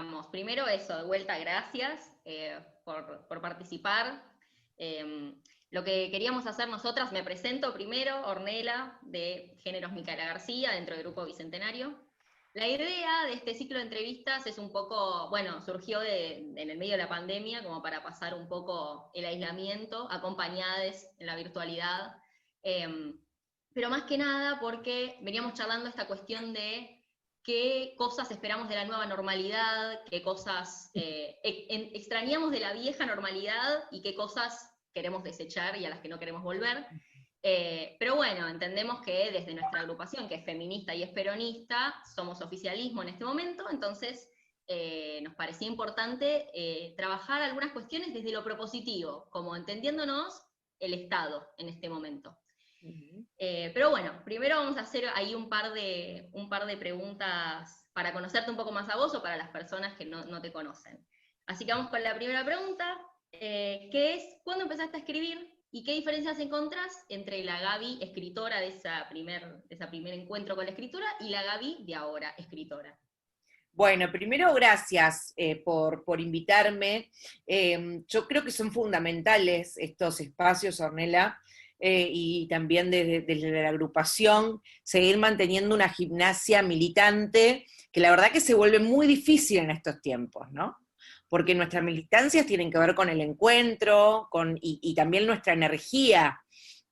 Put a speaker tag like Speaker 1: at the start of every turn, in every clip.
Speaker 1: estamos. Primero eso, de vuelta, gracias por participar. Lo que queríamos hacer nosotras, me presento primero, Ornella, de Géneros Micaela García, dentro del Grupo Bicentenario. La idea de este ciclo de entrevistas es un poco, bueno, surgió en el medio de la pandemia, como para pasar un poco el aislamiento, acompañadas en la virtualidad, pero más que nada porque veníamos charlando esta cuestión de qué cosas esperamos de la nueva normalidad, qué cosas extrañamos de la vieja normalidad y qué cosas queremos desechar y a las que no queremos volver. Pero bueno, entendemos que desde nuestra agrupación, que es feminista y es peronista, somos oficialismo en este momento, entonces nos parecía importante trabajar algunas cuestiones desde lo propositivo, como entendiéndonos el Estado en este momento. Pero bueno, primero vamos a hacer ahí un par de preguntas para conocerte un poco más a vos o para las personas que no te conocen. Así que vamos con la primera pregunta, que es, ¿cuándo empezaste a escribir y qué diferencias encontrás entre la Gaby escritora de ese primer encuentro con la escritura y la Gaby de ahora, escritora?
Speaker 2: Bueno, primero gracias por invitarme. Yo creo que son fundamentales estos espacios, Ornella, y también desde la agrupación, seguir manteniendo una gimnasia militante, que la verdad que se vuelve muy difícil en estos tiempos, ¿no? Porque nuestras militancias tienen que ver con el encuentro, y también nuestra energía.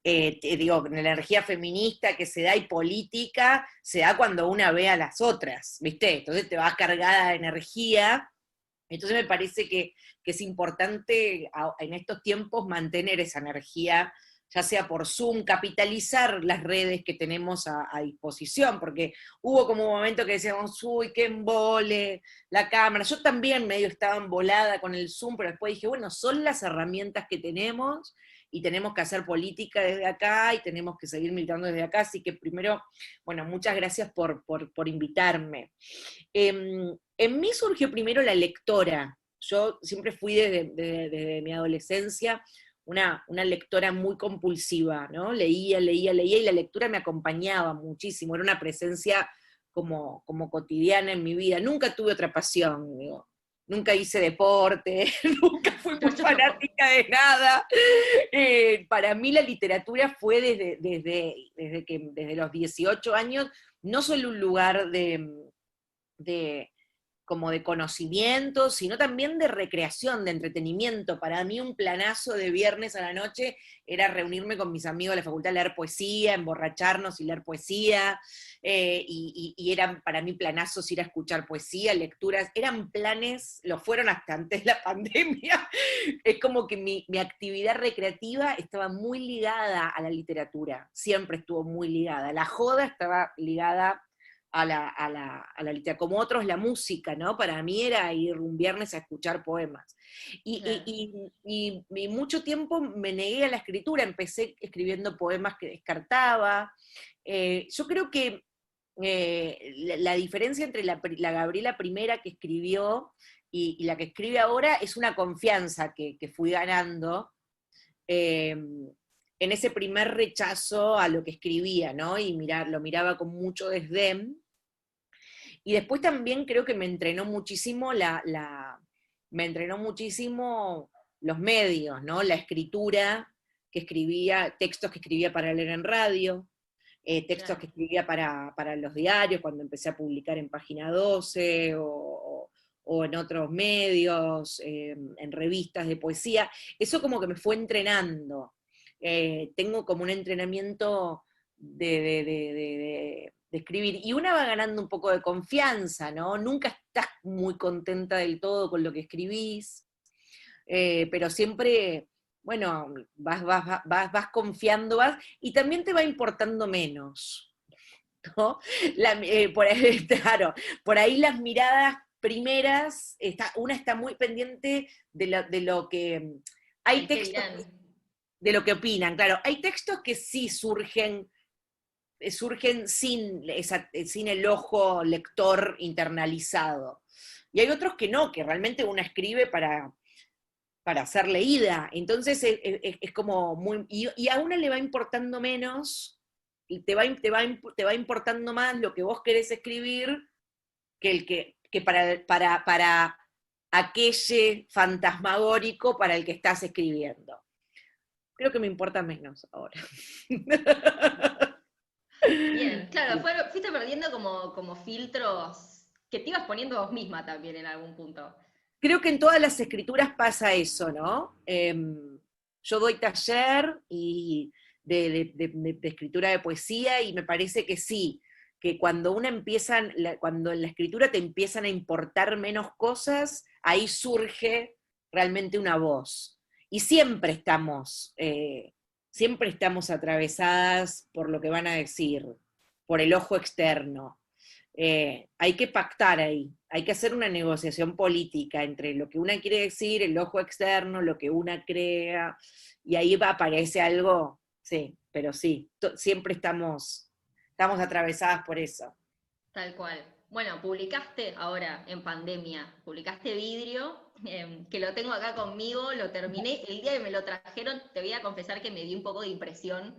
Speaker 2: Digo, la energía feminista que se da y política, se da cuando una ve a las otras, ¿viste? Entonces te vas cargada de energía. Entonces me parece que es importante en estos tiempos mantener esa energía, ya sea por Zoom, capitalizar las redes que tenemos a disposición, porque hubo como un momento que decíamos, uy, qué embole, la cámara. Yo también medio estaba embolada con el Zoom, pero después dije, bueno, son las herramientas que tenemos, y tenemos que hacer política desde acá, y tenemos que seguir militando desde acá, así que primero, bueno, muchas gracias por invitarme. En mí surgió primero la lectora. Yo siempre fui desde mi adolescencia una lectora muy compulsiva, ¿no? Leía, y la lectura me acompañaba muchísimo, era una presencia como cotidiana en mi vida. Nunca tuve otra pasión, digo. Nunca hice deporte, nunca fui muy fanática de nada. Para mí la literatura fue desde los 18 años, no solo un lugar como de conocimiento, sino también de recreación, de entretenimiento. Para mí un planazo de viernes a la noche era reunirme con mis amigos de la facultad a leer poesía, emborracharnos y leer poesía, y eran para mí planazos ir a escuchar poesía, lecturas, eran planes, lo fueron hasta antes de la pandemia. Es como que mi actividad recreativa estaba muy ligada a la literatura, siempre estuvo muy ligada. La joda estaba ligada a la literatura, como otros la música, ¿no? Para mí era ir un viernes a escuchar poemas. Y mucho tiempo me negué a la escritura, empecé escribiendo poemas que descartaba. Yo creo que la diferencia entre la Gabriela primera que escribió y la que escribe ahora es una confianza que fui ganando en ese primer rechazo a lo que escribía, ¿no? Y lo miraba con mucho desdén. Y después también creo que me entrenó muchísimo me entrenó muchísimo los medios, ¿no? La escritura que escribía, textos que escribía para leer en radio, textos que escribía para los diarios, cuando empecé a publicar en Página 12, o en otros medios, en revistas de poesía. Eso como que me fue entrenando. Tengo como un entrenamiento de escribir, y una va ganando un poco de confianza, ¿no? Nunca estás muy contenta del todo con lo que escribís, pero siempre, bueno, vas confiando, y también te va importando menos, ¿no? Claro, por ahí las miradas primeras, una está muy pendiente de lo que... Hay textos de lo que opinan, claro. Hay textos que sí surgen sin el ojo lector internalizado. Y hay otros que no, que realmente uno escribe para ser leída. Entonces es como muy... Y a una le va importando menos, y te va importando más lo que vos querés escribir que que para aquelle fantasmagórico para el que estás escribiendo. Creo que me importa menos ahora.
Speaker 1: Bien, claro, fuiste perdiendo como filtros que te ibas poniendo vos misma también en algún punto.
Speaker 2: Creo que en todas las escrituras pasa eso, ¿no? Yo doy taller de escritura de poesía y me parece que sí, que cuando cuando en la escritura te empiezan a importar menos cosas, ahí surge realmente una voz. Y siempre estamos atravesadas por lo que van a decir, por el ojo externo. Hay que pactar ahí, hay que hacer una negociación política entre lo que una quiere decir, el ojo externo, lo que una crea, y ahí aparece algo, sí, pero sí, siempre estamos atravesadas por eso.
Speaker 1: Tal cual. Bueno, publicaste ahora en pandemia, publicaste Vidrio, que lo tengo acá conmigo, lo terminé. El día que me lo trajeron, te voy a confesar que me dio un poco de impresión.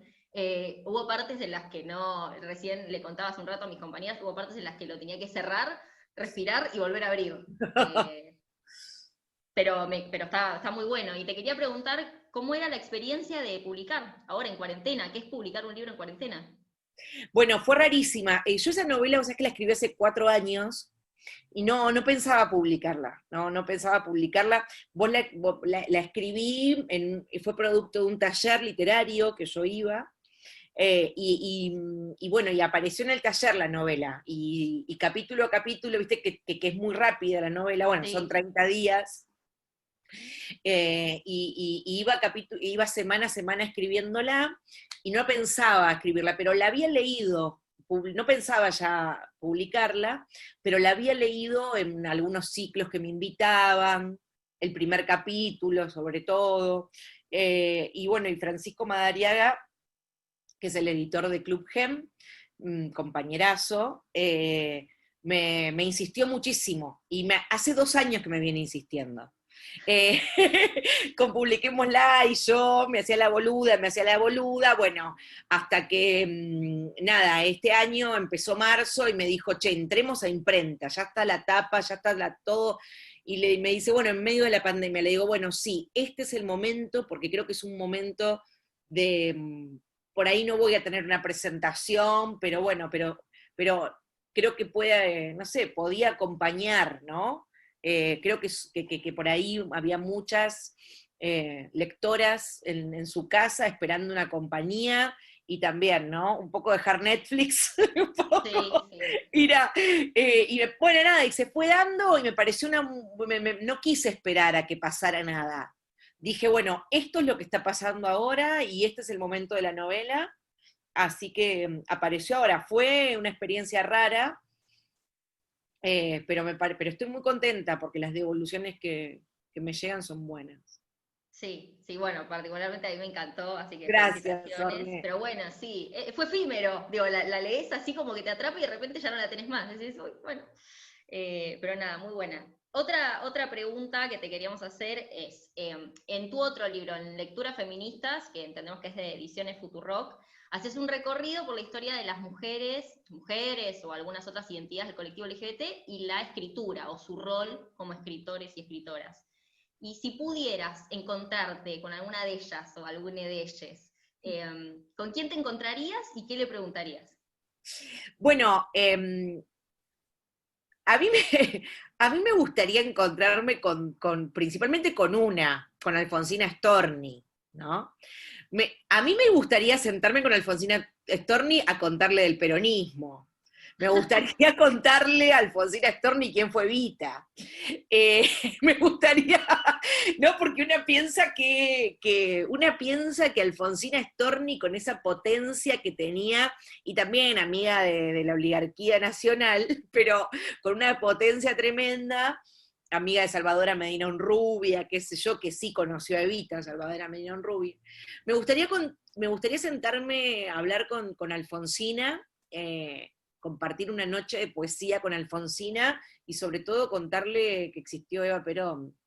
Speaker 1: Hubo partes en las que no, recién le contaba hace un rato a mis compañeras, hubo partes en las que lo tenía que cerrar, respirar y volver a abrir. Pero está muy bueno. Y te quería preguntar cómo era la experiencia de publicar ahora en cuarentena. ¿Qué es publicar un libro en cuarentena?
Speaker 2: Bueno, fue rarísima. Yo esa novela, o sea, que la escribí hace 4 años, y no pensaba publicarla, no pensaba publicarla. La escribí, fue producto de un taller literario que yo iba, y bueno, y apareció en el taller la novela, y capítulo a capítulo, viste que es muy rápida la novela, bueno, son
Speaker 1: Sí.
Speaker 2: 30 días, y iba semana a semana escribiéndola, y no pensaba escribirla, pero la había leído, no pensaba ya publicarla, pero la había leído en algunos ciclos que me invitaban, el primer capítulo sobre todo, y bueno, y Francisco Madariaga, que es el editor de Club Gem, compañerazo, me insistió muchísimo, y hace 2 años que me viene insistiendo. Eh, con publiquémosla, y yo me hacía la boluda, bueno, hasta que, nada, este año empezó marzo y me dijo, che, entremos a imprenta, ya está la tapa, ya está todo, y me dice, bueno, en medio de la pandemia, le digo, bueno, sí, este es el momento, porque creo que es un momento de, por ahí no voy a tener una presentación, pero bueno, pero creo que puede, no sé, podía acompañar, ¿no? Creo que por ahí había muchas lectoras en su casa esperando una compañía, y también, ¿no? Un poco dejar Netflix, un
Speaker 1: Sí,
Speaker 2: poco
Speaker 1: sí.
Speaker 2: ir a, y bueno, nada, y se fue dando, y me pareció no quise esperar a que pasara nada. Dije, bueno, esto es lo que está pasando ahora, y este es el momento de la novela, así que apareció ahora. Fue una experiencia rara, pero estoy muy contenta porque las devoluciones que me llegan son buenas.
Speaker 1: Sí, sí, bueno, particularmente a mí me encantó, así que
Speaker 2: Gracias,
Speaker 1: felicitaciones.
Speaker 2: Orne.
Speaker 1: Pero bueno, sí, fue efímero, digo, la lees así como que te atrapa y de repente ya no la tenés más. Decís, "Uy, bueno, pero nada, muy buena. Otra pregunta que te queríamos hacer es, en tu otro libro, en Lecturas Feministas, que entendemos que es de Ediciones Futurock, haces un recorrido por la historia de las mujeres o algunas otras identidades del colectivo LGBT y la escritura o su rol como escritores y escritoras. Y si pudieras encontrarte con alguna de ellas o alguna de ellas, ¿con quién te encontrarías y qué le preguntarías?
Speaker 2: Bueno, a mí me, a mí me gustaría encontrarme principalmente con Alfonsina Storni, ¿no? A mí me gustaría sentarme con Alfonsina Storni a contarle del peronismo. Me gustaría contarle a Alfonsina Storni quién fue Evita. Me gustaría, ¿no? Porque una piensa que Alfonsina Storni, con esa potencia que tenía, y también amiga de la oligarquía nacional, pero con una potencia tremenda, amiga de Salvadora Medina Onrubia, qué sé yo, que sí conoció a Evita, Salvadora Medina Onrubia. Me gustaría sentarme a hablar con Alfonsina, compartir una noche de poesía con Alfonsina, y sobre todo contarle que existió Eva Perón,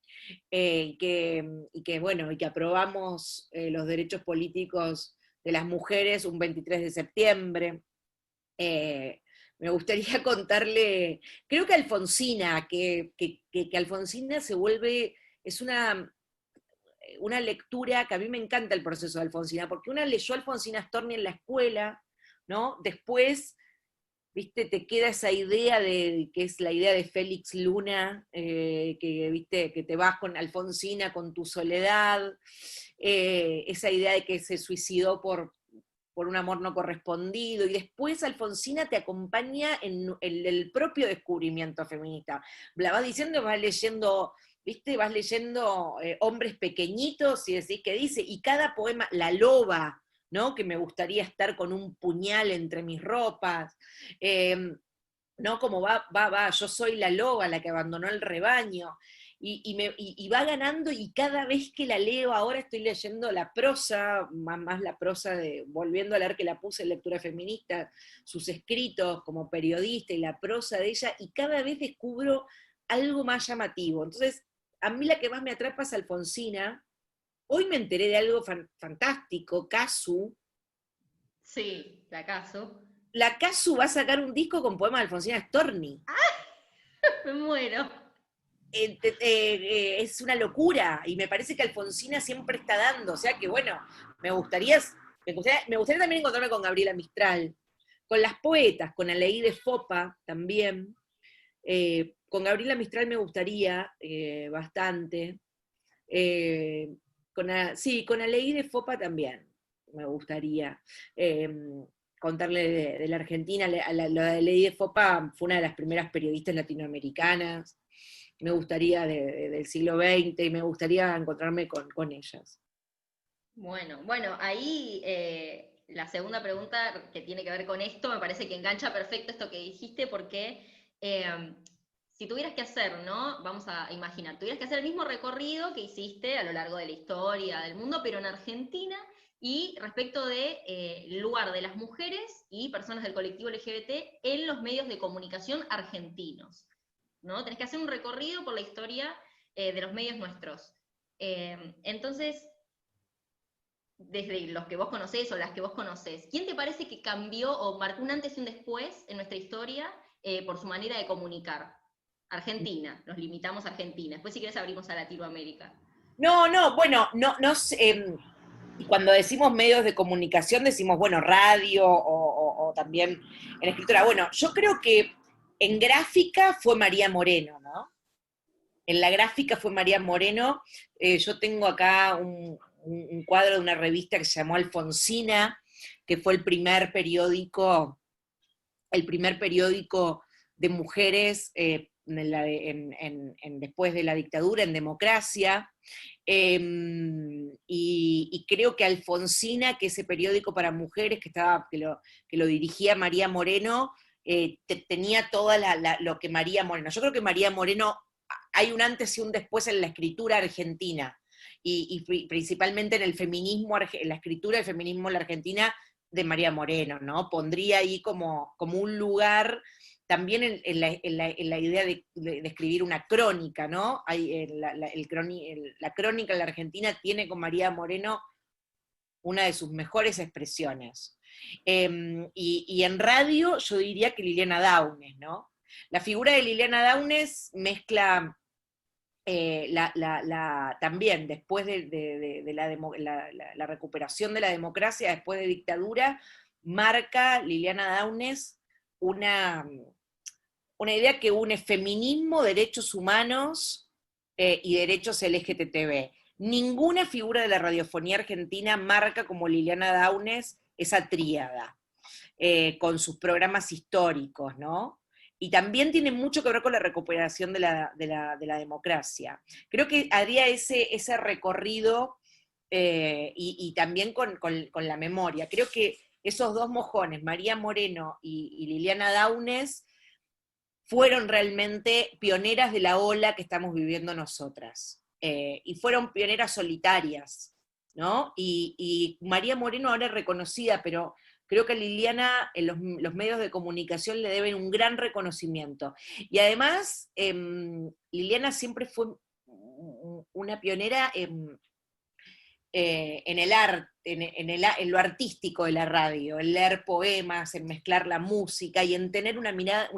Speaker 2: bueno, y que aprobamos los derechos políticos de las mujeres un 23 de septiembre. me gustaría contarle, creo que Alfonsina, que Alfonsina se vuelve, es una lectura que a mí me encanta el proceso de Alfonsina, porque una leyó a Alfonsina Storni en la escuela, ¿no? Después, viste, te queda esa idea que es la idea de Félix Luna, que, viste, que te vas con Alfonsina, con tu soledad, esa idea de que se suicidó por un amor no correspondido, y después Alfonsina te acompaña en el propio descubrimiento feminista. La vas diciendo, vas leyendo, ¿viste? Vas leyendo Hombres Pequeñitos y decís qué dice, y cada poema, La Loba, ¿no? Que me gustaría estar con un puñal entre mis ropas, ¿no? Como yo soy la loba, la que abandonó el rebaño, y va ganando, y cada vez que la leo, ahora estoy leyendo la prosa, más la prosa volviendo a leer que la puse en lectura feminista, sus escritos como periodista y la prosa de ella, y cada vez descubro algo más llamativo. Entonces, a mí la que más me atrapa es Alfonsina. Hoy me enteré de algo fantástico, Casu.
Speaker 1: Sí, la caso.
Speaker 2: La Casu va a sacar un disco con poemas de Alfonsina Storni.
Speaker 1: Me muero.
Speaker 2: Es una locura, y me parece que Alfonsina siempre está dando, o sea que bueno, me gustaría también encontrarme con Gabriela Mistral, con las poetas, con Aleí de Fopa también, con Gabriela Mistral me gustaría bastante, sí, con Aleí de Fopa también me gustaría contarle de la Argentina. Lo de Aleí de Fopa fue una de las primeras periodistas latinoamericanas, me gustaría del siglo XX, y me gustaría encontrarme con ellas.
Speaker 1: Bueno, ahí la segunda pregunta que tiene que ver con esto, me parece que engancha perfecto esto que dijiste, porque si tuvieras que hacer, ¿no? Vamos a imaginar, tuvieras que hacer el mismo recorrido que hiciste a lo largo de la historia del mundo, pero en Argentina, y respecto del lugar de las mujeres y personas del colectivo LGBT en los medios de comunicación argentinos, ¿no? Tenés que hacer un recorrido por la historia de los medios nuestros. Entonces, desde los que vos conocés o las que vos conocés, ¿quién te parece que cambió o marcó un antes y un después en nuestra historia por su manera de comunicar? Argentina, nos limitamos a Argentina. Después si querés abrimos a Latinoamérica.
Speaker 2: No, bueno, no sé, y cuando decimos medios de comunicación decimos, bueno, radio o también en escritura. Bueno, yo creo que en gráfica fue María Moreno, ¿no? En la gráfica fue María Moreno. Yo tengo acá un cuadro de una revista que se llamó Alfonsina, que fue el primer periódico de mujeres después de la dictadura, en democracia. Y creo que Alfonsina, que ese periódico para mujeres que lo dirigía María Moreno, tenía todo lo que María Moreno. Yo creo que María Moreno, hay un antes y un después en la escritura argentina, y principalmente en el feminismo, en la escritura del feminismo en la Argentina, de María Moreno, ¿no? Pondría ahí como un lugar también en la idea de escribir una crónica, ¿no? La crónica en la Argentina tiene con María Moreno una de sus mejores expresiones. Y en radio yo diría que Liliana Downes, ¿no? La figura de Liliana Downes mezcla también después de la recuperación de la democracia, después de dictadura, marca Liliana Downes una idea que une feminismo, derechos humanos y derechos LGTB. Ninguna figura de la radiofonía argentina marca como Liliana Downes esa tríada, con sus programas históricos, ¿no? Y también tiene mucho que ver con la recuperación de la democracia. Creo que haría ese recorrido y también con la memoria. Creo que esos dos mojones, María Moreno y Liliana Downes, fueron realmente pioneras de la ola que estamos viviendo nosotras. Y fueron pioneras solitarias, ¿no? Y María Moreno ahora es reconocida, pero creo que a Liliana en los medios de comunicación le deben un gran reconocimiento. Y además, Liliana siempre fue una pionera en el arte, en lo artístico de la radio, en leer poemas, en mezclar la música y en tener una mirada,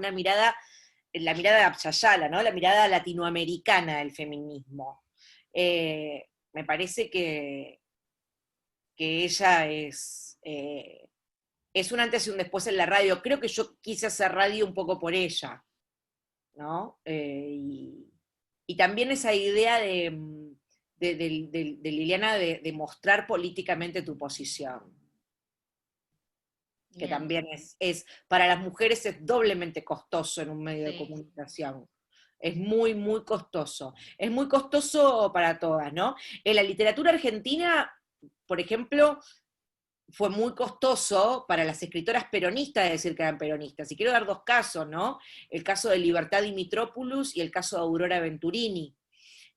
Speaker 2: la mirada de Abshayala, ¿no? La mirada latinoamericana del feminismo. Me parece que ella es un antes y un después en la radio. Creo que yo quise hacer radio un poco por ella, ¿no? Y también esa idea de Liliana de mostrar políticamente tu posición, que
Speaker 1: Bien,
Speaker 2: también para las mujeres es doblemente costoso en un medio de
Speaker 1: sí,
Speaker 2: comunicación. Es muy, muy costoso. Es muy costoso para todas, ¿no? En la literatura argentina, por ejemplo, fue muy costoso para las escritoras peronistas decir que eran peronistas. Y quiero dar dos casos, ¿no? El caso de Libertad Dimitrópoulos y el caso de Aurora Venturini,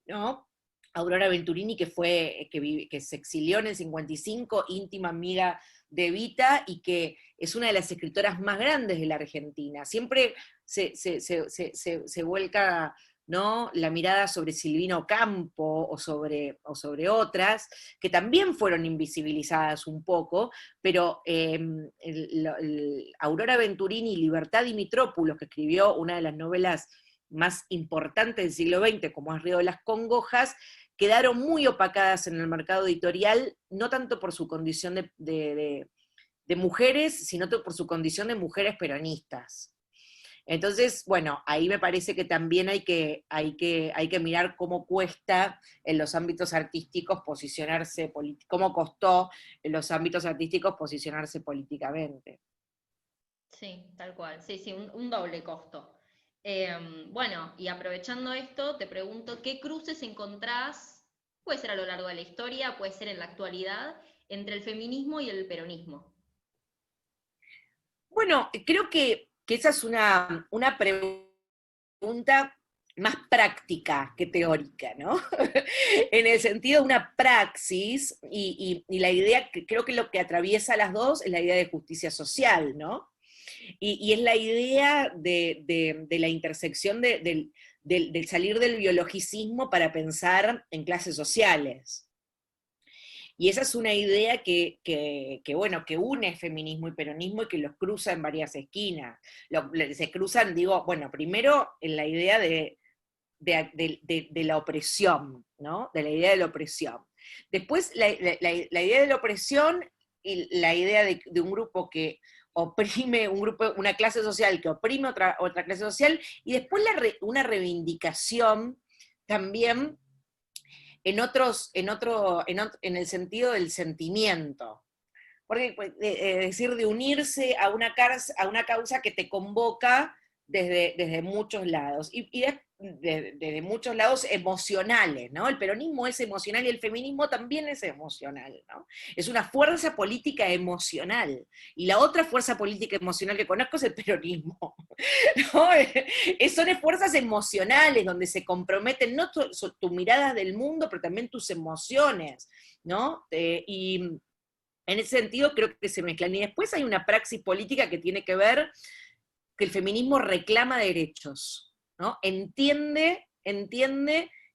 Speaker 2: ¿no? Aurora Venturini, que se exilió en el 55, íntima amiga de Evita, y que es una de las escritoras más grandes de la Argentina. Siempre se vuelca, ¿no?, la mirada sobre Silvina Ocampo o sobre otras, que también fueron invisibilizadas un poco, pero Aurora Venturini y Libertad Dimitrópoulos, que escribió una de las novelas más importantes del siglo XX, como es Río de las Congojas, quedaron muy opacadas en el mercado editorial, no tanto por su condición de mujeres, sino por su condición de mujeres peronistas. Entonces, bueno, ahí me parece que también hay que mirar cómo cuesta en los ámbitos artísticos posicionarse, cómo costó en los ámbitos artísticos posicionarse políticamente.
Speaker 1: sí, tal cual. Sí, sí, un doble costo. Bueno, y aprovechando esto, te pregunto, ¿qué cruces encontrás, puede ser a lo largo de la historia, puede ser en la actualidad, entre el feminismo y el peronismo?
Speaker 2: Bueno, creo que esa es una pregunta más práctica que teórica, ¿no? En el sentido de una praxis, y la idea, creo que lo que atraviesa a las dos es la idea de justicia social, ¿no? Y es la idea de la intersección del salir del biologicismo para pensar en clases sociales. Y esa es una idea bueno, que une feminismo y peronismo y que los cruza en varias esquinas. Se cruzan, digo, bueno, primero en la idea de la opresión, ¿no? De la idea de la opresión. Después la idea de la opresión y la idea de un grupo que oprime, una clase social que oprime otra clase social, y después una reivindicación también en el sentido del sentimiento. Porque, pues, decir, de unirse a a una causa que te convoca desde muchos lados, desde muchos lados emocionales, ¿no? El peronismo es emocional y el feminismo también es emocional, ¿no? Es una fuerza política emocional, y la otra fuerza política emocional que conozco es el peronismo, ¿no? Son fuerzas emocionales donde se comprometen no tu mirada del mundo, pero también tus emociones, ¿no? Y en ese sentido creo que se mezclan. Y después hay una praxis política que tiene que ver que el feminismo reclama derechos, ¿no? Entiende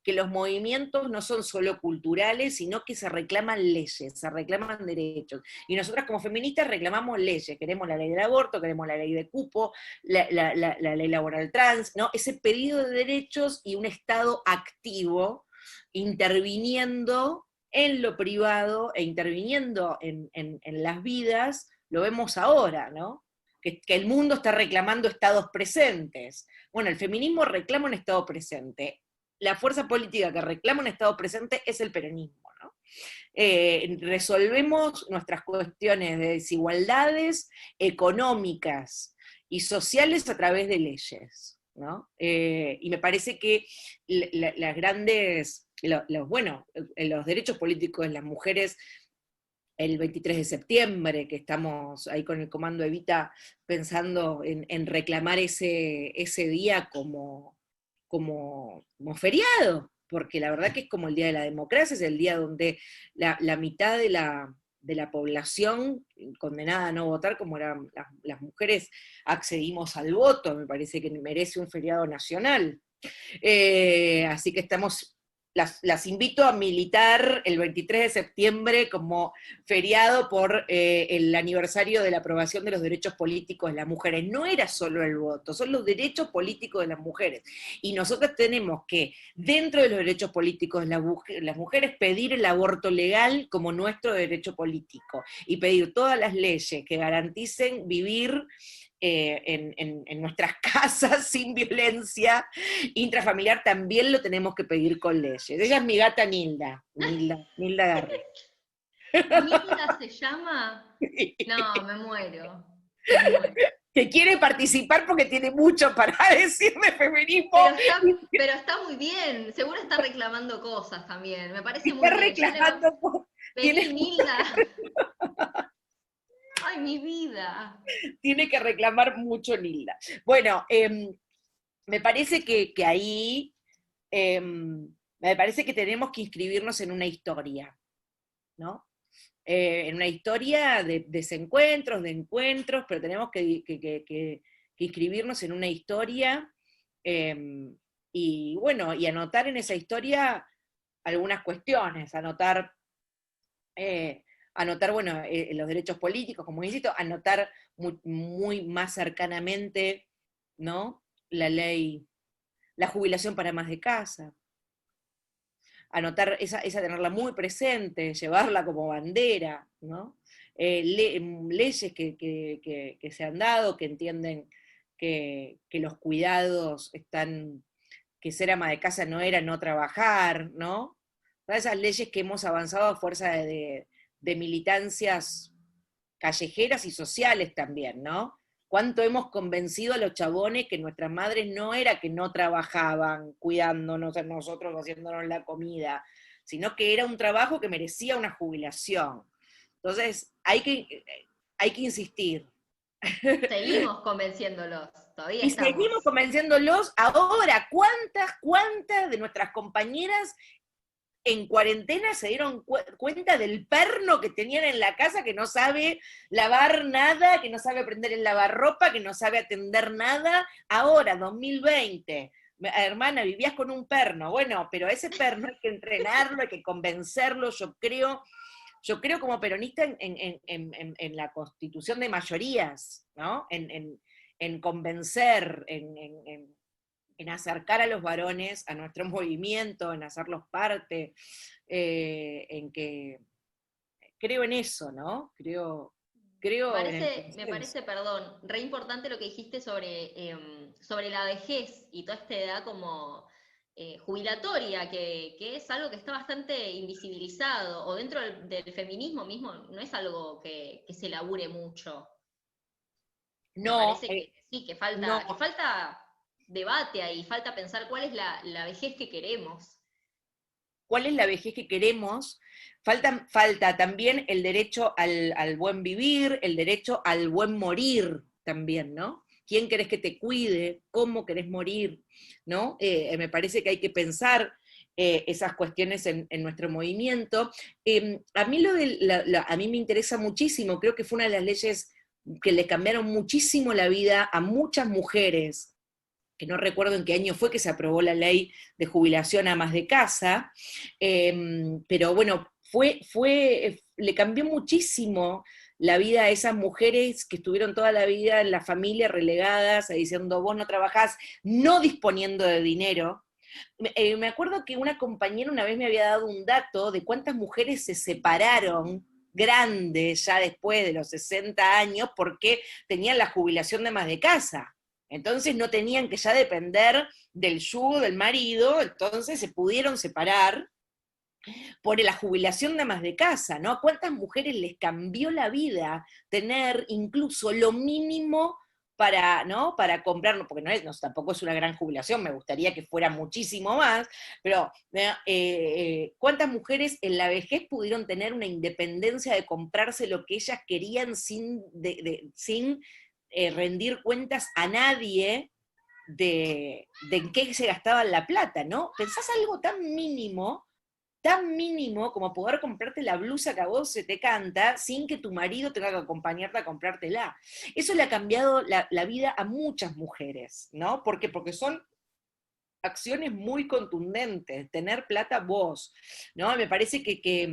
Speaker 2: que los movimientos no son solo culturales, sino que se reclaman leyes, se reclaman derechos. Y nosotras como feministas reclamamos leyes, queremos la ley del aborto, queremos la ley de cupo, la ley laboral trans, ¿no? Ese pedido de derechos y un Estado activo interviniendo en lo privado e interviniendo en las vidas, lo vemos ahora, ¿no? Que el mundo está reclamando estados presentes. Bueno, el feminismo reclama un estado presente. La fuerza política que reclama un estado presente es el peronismo, ¿no? Resolvemos nuestras cuestiones de desigualdades económicas y sociales a través de leyes, ¿no? Y me parece que las grandes, bueno, los derechos políticos de las mujeres el 23 de septiembre, que estamos ahí con el Comando Evita pensando en reclamar ese día como feriado, porque la verdad que es como el Día de la Democracia, es el día donde la mitad de la población condenada a no votar, como eran las mujeres, accedimos al voto. Me parece que merece un feriado nacional. Así que estamos las invito a militar el 23 de septiembre como feriado por el aniversario de la aprobación de los derechos políticos de las mujeres. No era solo el voto, son los derechos políticos de las mujeres. Y nosotros tenemos que, dentro de los derechos políticos de las mujeres, pedir el aborto legal como nuestro derecho político y pedir todas las leyes que garanticen vivir en nuestras casas sin violencia intrafamiliar. También lo tenemos que pedir con leyes. Ella es mi gata Nilda Garrett.
Speaker 1: ¿Nilda se llama? No, me muero. Me muero.
Speaker 2: Que quiere participar porque tiene mucho para decir de feminismo.
Speaker 1: Pero está muy bien, seguro está reclamando cosas también, me parece muy
Speaker 2: está
Speaker 1: bien.
Speaker 2: Reclamando,
Speaker 1: Vení, Nilda. Ay, mi vida.
Speaker 2: Tiene que reclamar mucho Nilda. Bueno, me parece que ahí, me parece que tenemos que inscribirnos en una historia, ¿no? En una historia de desencuentros, de encuentros, pero tenemos que inscribirnos en una historia, y bueno, y anotar en esa historia algunas cuestiones, anotar, bueno, los derechos políticos, como insisto, anotar muy más cercanamente, ¿no? La ley, la jubilación para amas de casa, anotar esa tenerla muy presente, llevarla como bandera, ¿no? Leyes que se han dado, que entienden que los cuidados están, que ser ama de casa no era no trabajar, ¿no? Todas esas leyes que hemos avanzado a fuerza de militancias callejeras y sociales también, ¿no? Cuánto hemos convencido a los chabones que nuestras madres no era que no trabajaban cuidándonos a nosotros, haciéndonos la comida, sino que era un trabajo que merecía una jubilación. Entonces, hay que insistir.
Speaker 1: Seguimos convenciéndolos, todavía
Speaker 2: Y
Speaker 1: estamos.
Speaker 2: seguimos convenciéndolos ahora. ¿Cuántas de nuestras compañeras en cuarentena se dieron cuenta del perno que tenían en la casa, que no sabe lavar nada, que no sabe prender el lavarropa, que no sabe atender nada? Ahora, 2020, hermana, vivías con un perno. Bueno, pero a ese perno hay que entrenarlo, hay que convencerlo. Yo creo como peronista en la constitución de mayorías, ¿no? En convencer, en acercar a los varones a nuestro movimiento, en hacerlos parte, en que creo en eso, ¿no? Creo en el
Speaker 1: Me
Speaker 2: consenso.
Speaker 1: parece, perdón, re importante lo que dijiste sobre la vejez y toda esta edad como jubilatoria, que es algo que está bastante invisibilizado, o dentro del feminismo mismo no es algo que se labure mucho. Me
Speaker 2: No,
Speaker 1: parece que sí,
Speaker 2: no.
Speaker 1: que falta debate ahí, falta pensar cuál es la vejez que queremos.
Speaker 2: ¿Cuál es la vejez que queremos? Falta también el derecho al buen vivir, el derecho al buen morir también, ¿no? ¿Quién querés que te cuide? ¿Cómo querés morir? ¿No? Me parece que hay que pensar esas cuestiones en nuestro movimiento. A mí, a mí me interesa muchísimo, creo que fue una de las leyes que le cambiaron muchísimo la vida a muchas mujeres, que no recuerdo en qué año fue que se aprobó la ley de jubilación a amas de casa, pero bueno, le cambió muchísimo la vida a esas mujeres que estuvieron toda la vida en la familia relegadas, diciendo vos no trabajás, no disponiendo de dinero. Me acuerdo que una compañera una vez me había dado un dato de cuántas mujeres se separaron grandes ya después de los 60 años porque tenían la jubilación de amas de casa. Entonces no tenían que ya depender del yugo del marido, entonces se pudieron separar por la jubilación de amas de casa, ¿no? ¿A cuántas mujeres les cambió la vida tener incluso lo mínimo para, ¿no? Para comprarlo? Porque tampoco es una gran jubilación, me gustaría que fuera muchísimo más, pero ¿cuántas mujeres en la vejez pudieron tener una independencia de comprarse lo que ellas querían sin rendir cuentas a nadie de en qué se gastaban la plata, ¿no? Pensás algo tan mínimo como poder comprarte la blusa que a vos se te canta sin que tu marido tenga que acompañarte a comprártela. Eso le ha cambiado la vida a muchas mujeres, ¿no? ¿Por qué? Porque son acciones muy contundentes, tener plata vos, ¿no? Me parece que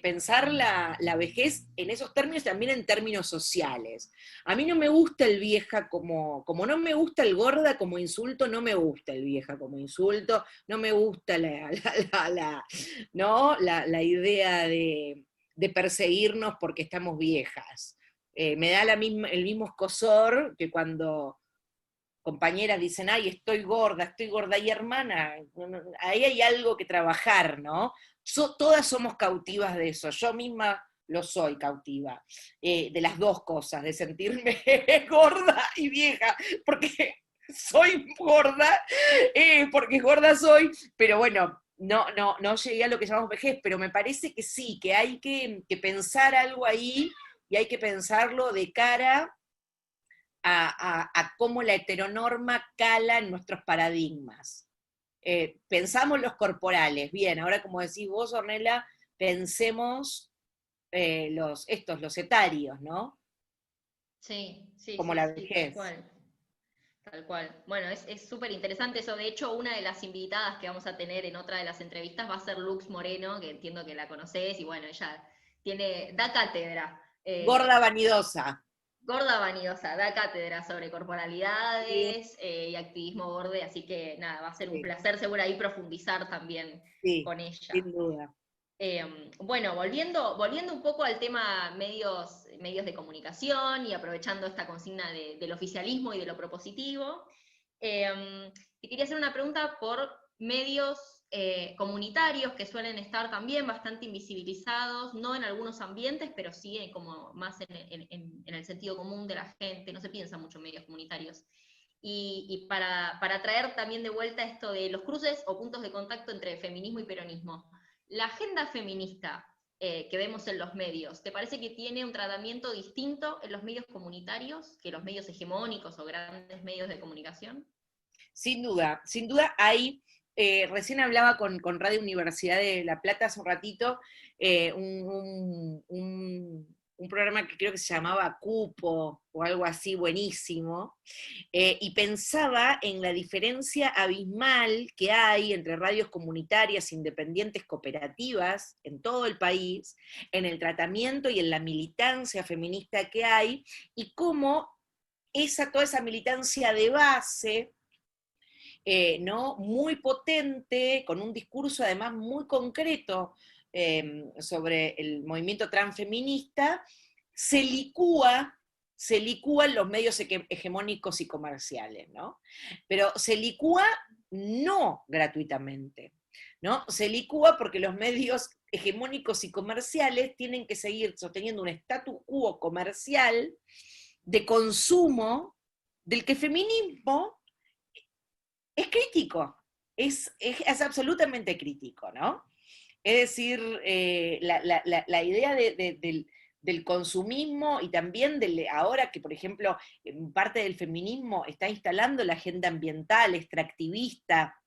Speaker 2: pensar la vejez en esos términos, también en términos sociales. A mí no me gusta el vieja como no me gusta el gorda como insulto, no me gusta el vieja como insulto, no me gusta ¿no? la idea de perseguirnos porque estamos viejas. Me da el mismo escozor que cuando compañeras dicen, ay, estoy gorda, y hermana, ahí hay algo que trabajar, ¿no? Todas somos cautivas de eso, yo misma lo soy cautiva, de las dos cosas, de sentirme gorda y vieja, porque soy gorda, porque gorda soy, pero bueno, no llegué a lo que llamamos vejez, pero me parece que sí, que hay que pensar algo ahí, y hay que pensarlo de cara a cómo la heteronorma cala en nuestros paradigmas. Pensamos los corporales, bien, ahora como decís vos, Ornella, pensemos los etarios, ¿no?
Speaker 1: Sí, sí,
Speaker 2: Como
Speaker 1: sí,
Speaker 2: la
Speaker 1: sí, tal
Speaker 2: vejez.
Speaker 1: cual. Tal cual. Bueno, es súper interesante eso. De hecho, una de las invitadas que vamos a tener en otra de las entrevistas va a ser Lux Moreno, que entiendo que la conocés, y bueno, ella da cátedra.
Speaker 2: Gorda vanidosa.
Speaker 1: Gorda vanidosa, da cátedra sobre
Speaker 2: Sí,
Speaker 1: corporalidades y activismo borde, así que nada, va a ser un
Speaker 2: sí,
Speaker 1: placer seguro ahí profundizar también
Speaker 2: sí,
Speaker 1: con ella.
Speaker 2: sin duda.
Speaker 1: Bueno, volviendo un poco al tema medios de comunicación y aprovechando esta consigna del oficialismo y de lo propositivo, te quería hacer una pregunta por medios comunitarios que suelen estar también bastante invisibilizados, no en algunos ambientes, pero sí como más en el sentido común de la gente, no se piensa mucho en medios comunitarios. Y para traer también de vuelta esto de los cruces o puntos de contacto entre feminismo y peronismo. La agenda feminista que vemos en los medios, ¿te parece que tiene un tratamiento distinto en los medios comunitarios que los medios hegemónicos o grandes medios de comunicación?
Speaker 2: Sin duda hay, recién hablaba con Radio Universidad de La Plata hace un ratito, un programa que creo que se llamaba Cupo o algo así, buenísimo, y pensaba en la diferencia abismal que hay entre radios comunitarias, independientes, cooperativas en todo el país, en el tratamiento y en la militancia feminista que hay, y cómo toda esa militancia de base, ¿no? Muy potente, con un discurso además muy concreto sobre el movimiento transfeminista, se licúan los medios hegemónicos y comerciales, ¿no? Pero se licúa no gratuitamente, ¿no? Se licúa porque los medios hegemónicos y comerciales tienen que seguir sosteniendo un status quo comercial de consumo del que el feminismo es crítico, es absolutamente crítico, ¿no? Es decir, la idea del consumismo y también ahora que, por ejemplo, parte del feminismo está instalando la agenda ambiental, extractivista,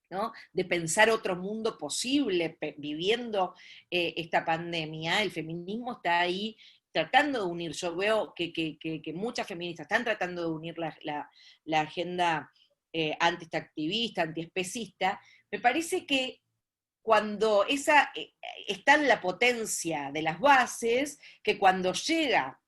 Speaker 2: ¿no? De pensar otro mundo posible viviendo esta pandemia, el feminismo está ahí tratando de unir. Yo veo que muchas feministas están tratando de unir la agenda anti-extractivista, antiespecista. Me parece que cuando está en la potencia de las bases, que cuando llega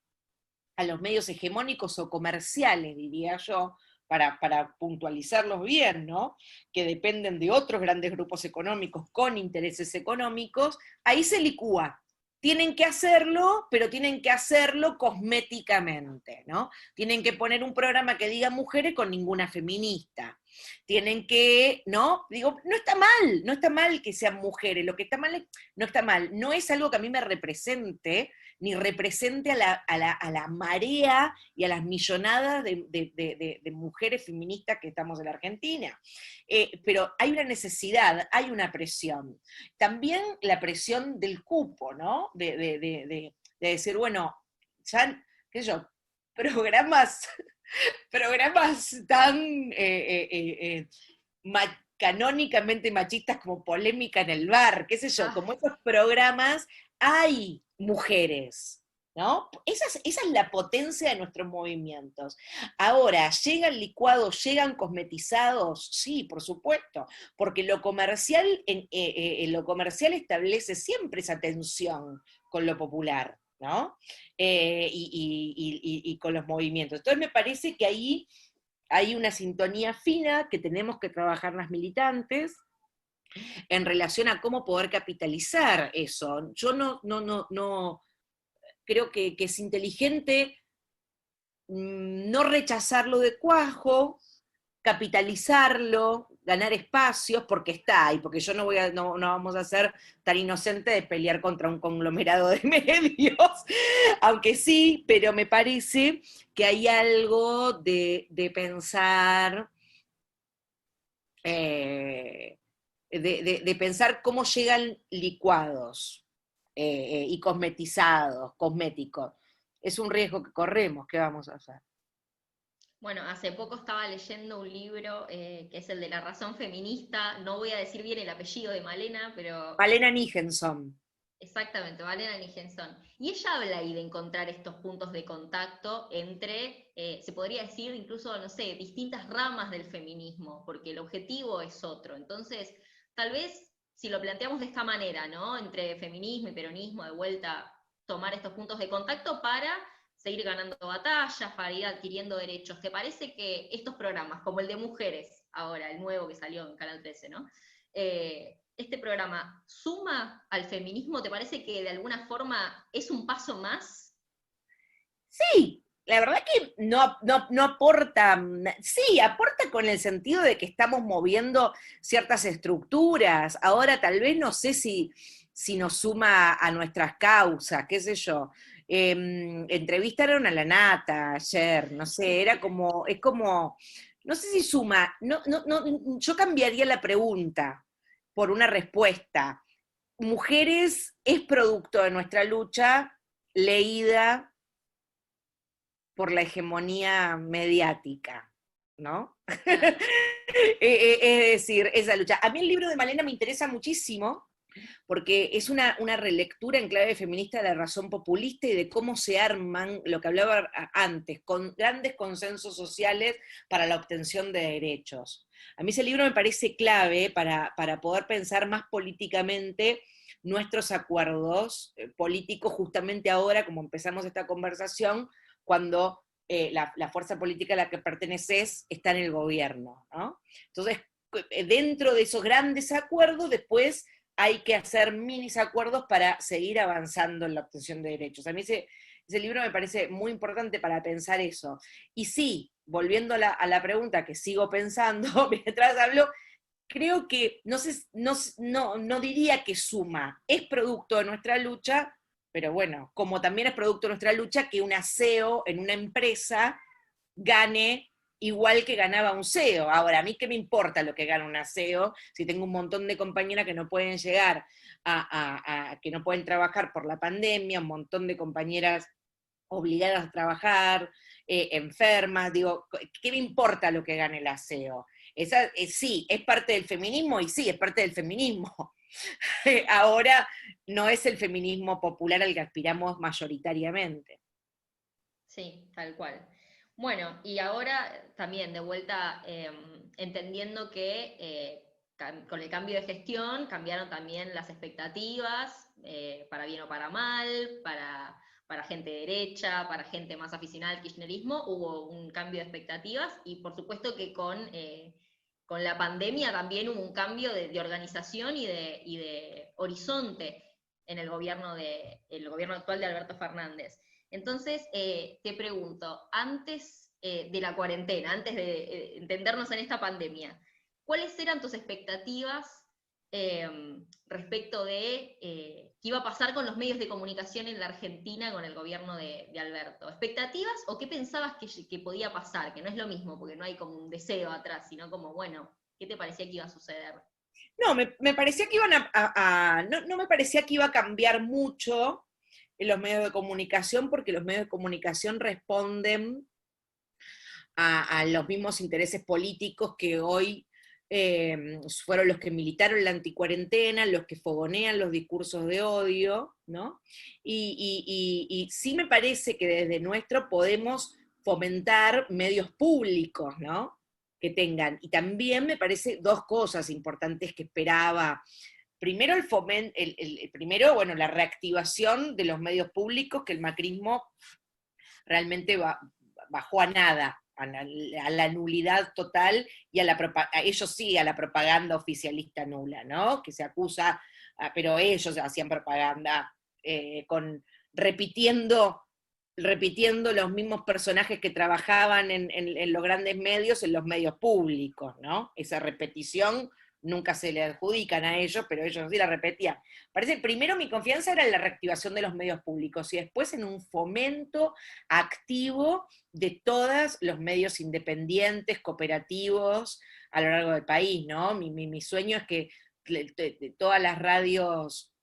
Speaker 2: a los medios hegemónicos o comerciales, diría yo, para puntualizarlos bien, ¿no? Que dependen de otros grandes grupos económicos con intereses económicos, ahí se licúa. Tienen que hacerlo, pero tienen que hacerlo cosméticamente, ¿no? Tienen que poner un programa que diga mujeres con ninguna feminista. Tienen que, ¿no? Digo, no está mal que sean mujeres, lo que está mal no está mal, no es algo que a mí me represente, ni represente a la marea y a las millonadas de mujeres feministas que estamos en la Argentina. Pero hay una necesidad, hay una presión. También la presión del cupo, ¿no? De decir, bueno, ya, qué sé yo, programas, programas tan canónicamente machistas como Polémica en el Bar, qué sé yo, como
Speaker 1: Ah,
Speaker 2: esos programas, hay mujeres, ¿no? Esa es la potencia de nuestros movimientos. Ahora, ¿llegan licuados, llegan cosmetizados? Sí, por supuesto, porque lo comercial establece siempre esa tensión con lo popular, ¿no? Y con los movimientos. Entonces me parece que ahí hay una sintonía fina que tenemos que trabajar las militantes en relación a cómo poder capitalizar eso. Yo no creo que es inteligente no rechazarlo de cuajo, capitalizarlo, ganar espacios, porque está ahí, porque yo no vamos a ser tan inocentes de pelear contra un conglomerado de medios, aunque sí, pero me parece que hay algo de pensar, de pensar cómo llegan licuados y cosmetizados, cosméticos. Es un riesgo que corremos, ¿qué vamos a hacer?
Speaker 1: Bueno, hace poco estaba leyendo un libro que es el de la razón feminista, no voy a decir bien el apellido de Malena, pero
Speaker 2: Malena Nijenson.
Speaker 1: exactamente, Malena Nijenson. Y ella habla ahí de encontrar estos puntos de contacto entre, se podría decir incluso, no sé, distintas ramas del feminismo, porque el objetivo es otro. Entonces, tal vez si lo planteamos de esta manera, ¿no? Entre feminismo y peronismo, de vuelta, tomar estos puntos de contacto para seguir ganando batallas, para ir adquiriendo derechos. ¿Te parece que estos programas, como el de mujeres, ahora, el nuevo que salió en Canal 13, ¿no? Este programa suma al feminismo? ¿Te parece que de alguna forma es un paso más?
Speaker 2: Sí, la verdad que no aporta, sí, aporta con el sentido de que estamos moviendo ciertas estructuras. Ahora tal vez no sé si nos suma a nuestras causas, qué sé yo. Entrevistaron a la Nata ayer, no sé, es como, no sé si suma, yo cambiaría la pregunta por una respuesta. Mujeres es producto de nuestra lucha leída por la hegemonía mediática, ¿no?
Speaker 1: Claro.
Speaker 2: Es decir, esa lucha. A mí el libro de Malena me interesa muchísimo porque es una relectura en clave feminista de la razón populista y de cómo se arman, lo que hablaba antes, con grandes consensos sociales para la obtención de derechos. A mí ese libro me parece clave para poder pensar más políticamente nuestros acuerdos políticos justamente ahora, como empezamos esta conversación, cuando la fuerza política a la que perteneces está en el gobierno, ¿no? Entonces, dentro de esos grandes acuerdos, después hay que hacer minis acuerdos para seguir avanzando en la obtención de derechos. A mí ese libro me parece muy importante para pensar eso. Y sí, volviendo a la pregunta que sigo pensando mientras hablo, creo que no diría que suma, es producto de nuestra lucha, pero bueno, como también es producto de nuestra lucha que un aseo en una empresa gane igual que ganaba un CEO. Ahora, a mí qué me importa lo que gana un aseo si tengo un montón de compañeras que no pueden llegar que no pueden trabajar por la pandemia, un montón de compañeras obligadas a trabajar, enfermas, digo, ¿qué me importa lo que gane el aseo? Sí, es parte del feminismo y sí, es parte del feminismo. Ahora no es el feminismo popular al que aspiramos mayoritariamente.
Speaker 1: Sí, tal cual. Bueno, y ahora también de vuelta entendiendo que con el cambio de gestión cambiaron también las expectativas, para bien o para mal, para gente derecha, para gente más aficionada al kirchnerismo, hubo un cambio de expectativas y por supuesto que con la pandemia también hubo un cambio de organización y de horizonte en el gobierno actual de Alberto Fernández. Entonces, te pregunto, antes de la cuarentena, antes de entendernos en esta pandemia, ¿cuáles eran tus expectativas respecto de qué iba a pasar con los medios de comunicación en la Argentina con el gobierno de Alberto? ¿Expectativas o qué pensabas que podía pasar? Que no es lo mismo, porque no hay como un deseo atrás, sino como, bueno, ¿qué te parecía que iba a suceder?
Speaker 2: No, me parecía que iban no me parecía que iba a cambiar mucho en los medios de comunicación, porque los medios de comunicación responden a los mismos intereses políticos que hoy fueron los que militaron la anticuarentena, los que fogonean los discursos de odio, ¿no? Y sí me parece que desde nuestro podemos fomentar medios públicos, ¿no? Que tengan. Y también me parece dos cosas importantes que esperaba. Primero, primero, bueno, la reactivación de los medios públicos, que el macrismo realmente bajó a nada, a la nulidad total, y a ellos sí, a la propaganda oficialista nula, ¿no? Que se acusa, pero ellos hacían propaganda repitiendo los mismos personajes que trabajaban en los grandes medios, en los medios públicos, ¿no? Esa repetición nunca se le adjudican a ellos, pero ellos sí la repetían. Parece, primero mi confianza era en la reactivación de los medios públicos y después en un fomento activo de todos los medios independientes, cooperativos, a lo largo del país, ¿no? Mi sueño es que todas las radios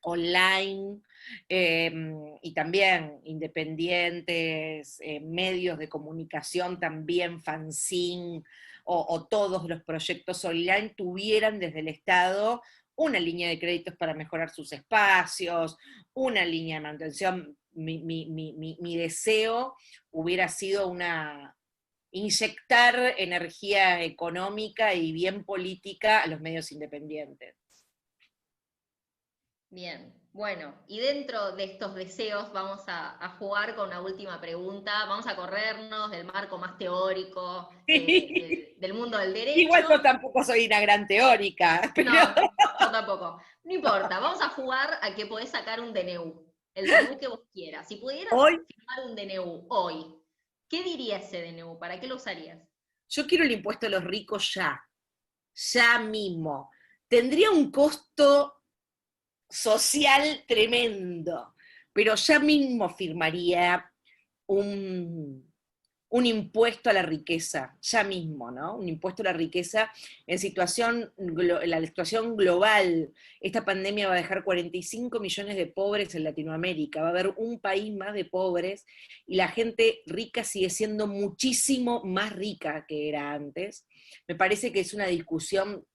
Speaker 2: online, y también independientes, medios de comunicación también, fanzine, o todos los proyectos online tuvieran desde el Estado una línea de créditos para mejorar sus espacios, una línea de manutención. Mi deseo hubiera sido inyectar energía económica y bien política a los medios independientes.
Speaker 1: Bien, bueno, y dentro de estos deseos vamos a jugar con una última pregunta, vamos a corrernos del marco más teórico, del mundo del derecho.
Speaker 2: Igual yo tampoco soy una gran teórica. Pero...
Speaker 1: No, yo tampoco. No importa, vamos a jugar a que podés sacar un DNU, el DNU que vos quieras. Si pudieras firmar un DNU hoy, ¿qué diría ese DNU? ¿Para qué lo usarías?
Speaker 2: Yo quiero el impuesto a los ricos ya mismo. Tendría un costo social tremendo, pero ya mismo firmaría un impuesto a la riqueza, ya mismo, ¿no? Un impuesto a la riqueza en la situación global. Esta pandemia va a dejar 45 millones de pobres en Latinoamérica, va a haber un país más de pobres, y la gente rica sigue siendo muchísimo más rica que era antes. Me parece que es una discusión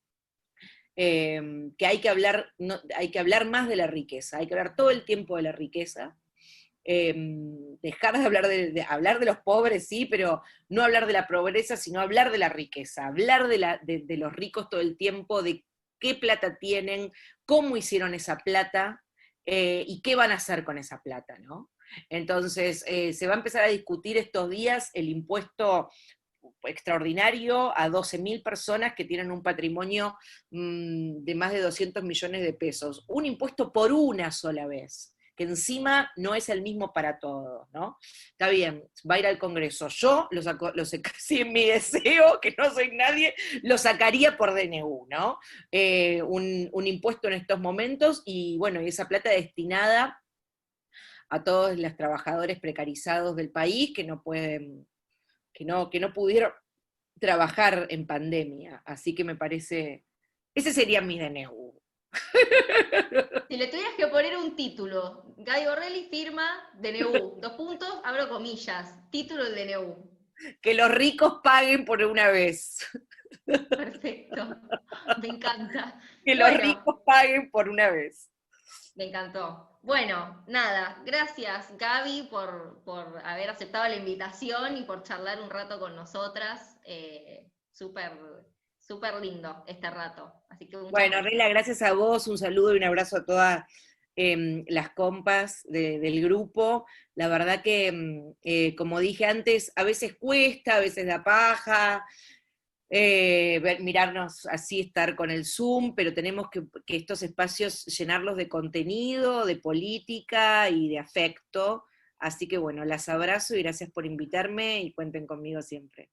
Speaker 2: que hay que hablar, no, hay que hablar más de la riqueza, hay que hablar todo el tiempo de la riqueza, dejar de hablar de los pobres, sí, pero no hablar de la pobreza, sino hablar de la riqueza, hablar de los ricos todo el tiempo, de qué plata tienen, cómo hicieron esa plata, y qué van a hacer con esa plata, ¿no? Entonces, se va a empezar a discutir estos días el impuesto extraordinario a 12.000 personas que tienen un patrimonio de más de 200 millones de pesos. Un impuesto por una sola vez, que encima no es el mismo para todos, ¿no? Está bien, va a ir al Congreso. Yo si en mi deseo, que no soy nadie, lo sacaría por DNU, ¿no? Un impuesto en estos momentos, y bueno, y esa plata destinada a todos los trabajadores precarizados del país que no pueden, que no pudieron trabajar en pandemia. Así que me parece, ese sería mi DNU.
Speaker 1: Si le tuvieras que poner un título, Gaby Borrelli firma DNU, 2 puntos, abro comillas, título del DNU.
Speaker 2: Que los ricos paguen por una vez.
Speaker 1: Perfecto, me encanta.
Speaker 2: Que los ricos paguen por una vez.
Speaker 1: Me encantó. Bueno, nada, gracias Gaby por haber aceptado la invitación y por charlar un rato con nosotras. Súper lindo este rato. Así que
Speaker 2: bueno, Rela, gracias a vos, un saludo y un abrazo a todas las compas del grupo. La verdad que, como dije antes, a veces cuesta, a veces da paja, mirarnos así, estar con el Zoom, pero tenemos que estos espacios llenarlos de contenido, de política y de afecto. Así que bueno, las abrazo y gracias por invitarme y cuenten conmigo siempre.